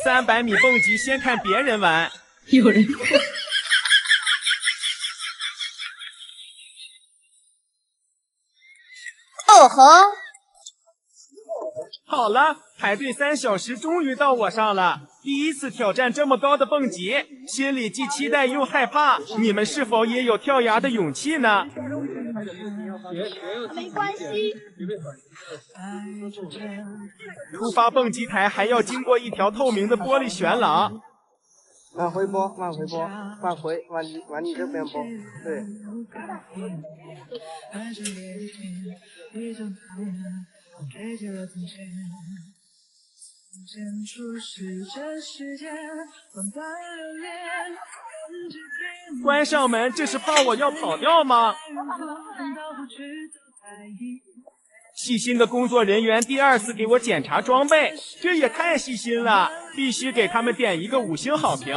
300米蹦极先看别人玩。有人。哦吼！好了，排队3小时，终于到我上了。第一次挑战这么高的蹦极，心里既期待又害怕。你们是否也有跳崖的勇气呢？没关系。出发蹦极台还要经过一条透明的玻璃悬廊。往回拨，往回拨，往回，往你这边拨，对。关上门，这是怕我要跑掉吗？细心的工作人员第2次给我检查装备，这也太细心了，必须给他们点一个5星好评。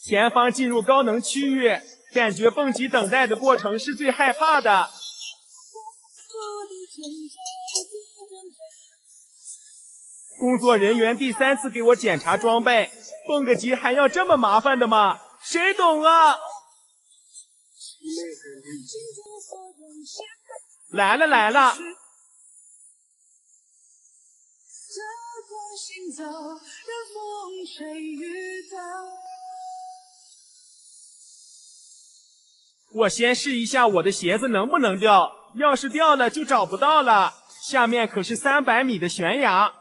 前方进入高能区域，感觉蹦极等待的过程是最害怕的。工作人员第3次给我检查装备，蹦个极还要这么麻烦的吗？谁懂啊？来了来了！我先试一下我的鞋子能不能掉，要是掉了就找不到了。下面可是300米的悬崖。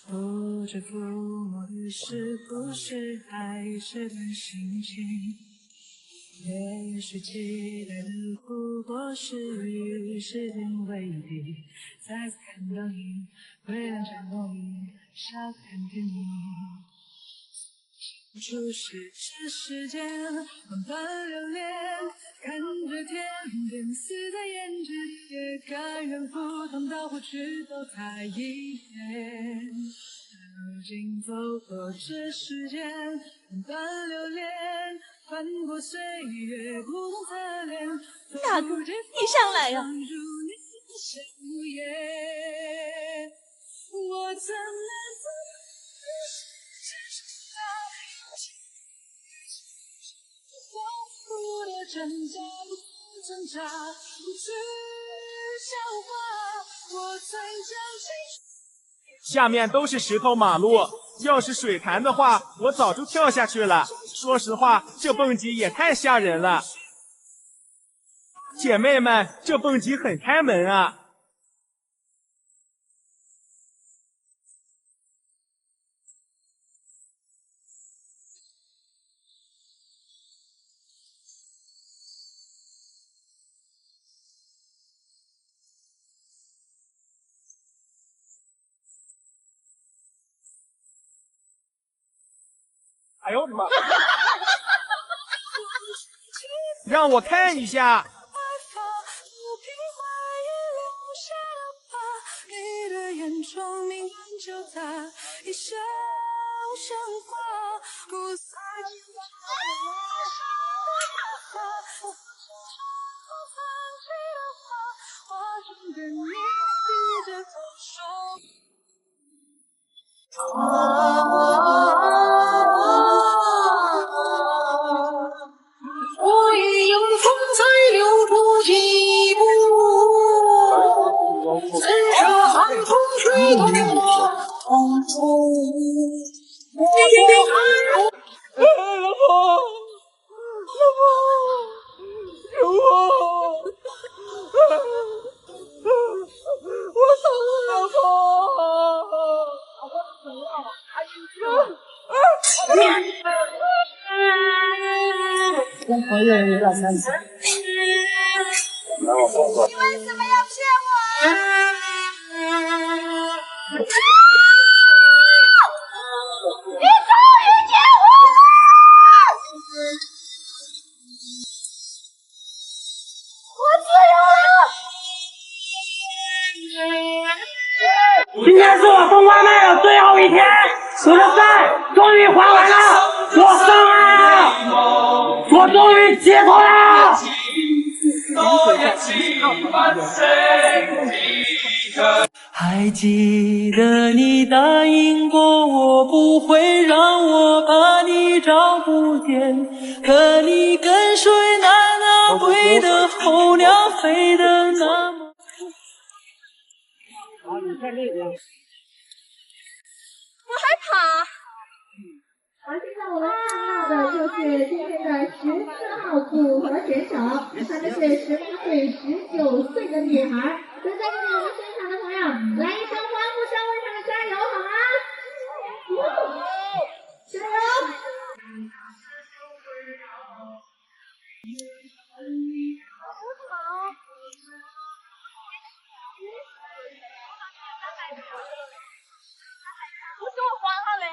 不知抚摸的是不是还是段心情，也许期待的不过是与时间为敌，再次看到你，微亮着梦里，笑看着你。初识这世间万般留恋，看着天边死在眼前，也甘愿赴汤蹈火去走它一遍。如今走过这世间万般留恋，翻过岁月不同侧脸。大哥，你上来呀！我怎么下面都是石头马路，要是水潭的话，我早就跳下去了。说实话，这蹦极也太吓人了。姐妹们，这蹦极很开门啊！哎呦我的妈！让我看一下。我已有风在留住几步，怎舍寒风吹动我痛楚。老婆，老婆，救我！我死了，老婆！跟朋友有点相似。你为什么要骗我？你终于结婚了！我自由了！今天是我送外卖的最后一天，你的饭来，终于画完了，我上来了，我终于解脱了。还记得你答应过我不会让我把你找不见，可你跟随那归的候鸟飞得那么。好，你看那边。我害怕。好，现在我们看到的就是今天的14号组合选手，她们是18岁、19岁的女孩。所以在这里，我们现场的朋友，来一声欢呼声，为她们加油，好吗？加油！我给我慌了嘞。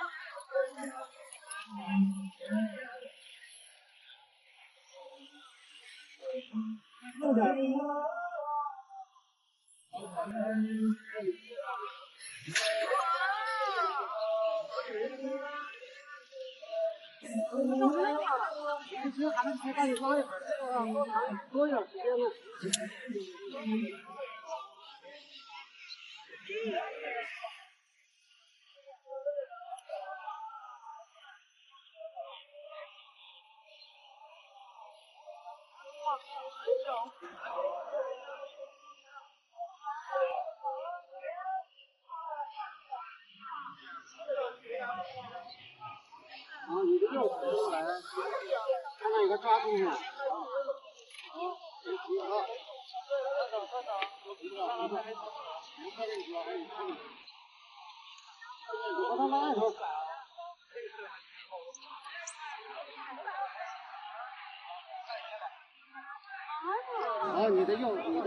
其实还能才把你拉一会儿，多一点时间呢。好，你的右手过来，看看有个抓住没有？把他拉一头。好，你的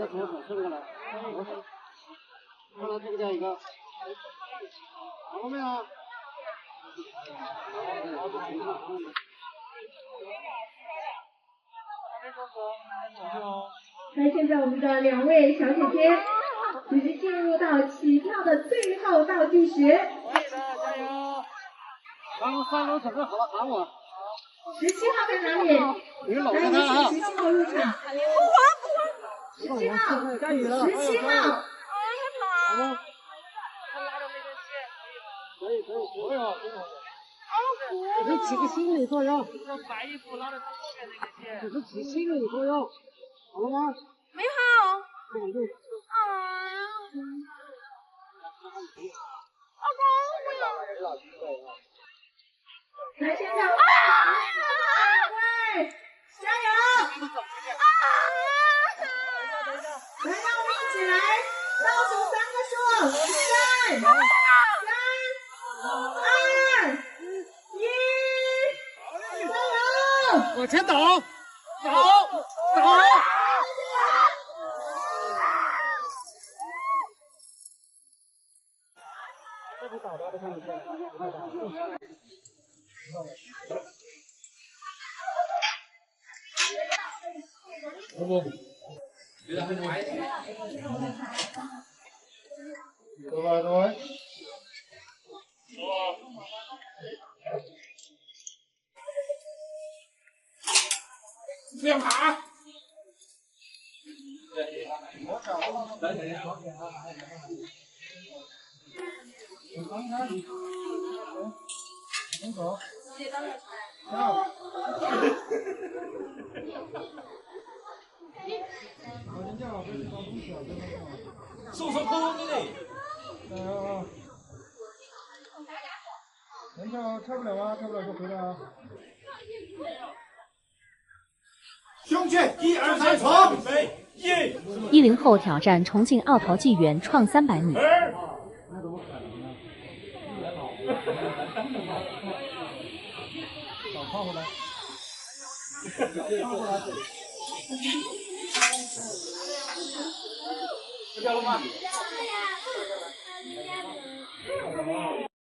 左手伸过来，左手，看到这个叫一个，好了没有？那现在我们的2位小姐姐已经进入到起跳的最后倒计时。可以的，加油！然后3楼准备好了喊我。17号在哪里？你搂来，着他啊17号入场。17号，下雨了。17号。好吗？可以，不用。只是起个心理作用。白衣服拉着他后面那个线。只是起心理作用，好了吗？没好。稳住。来，现在喂，加油！来，让我们一起来倒数3个数，3、2、1，加油！往前倒，倒。这不倒的，看不见。不，对。练爬。送上空你嘞！人家跳不了啊，跳不了就回来啊。胸前1、2、3，闯！准备10后挑战重庆奥陶纪元创300米。那怎么可能呢？找胖回来。不掉了吗？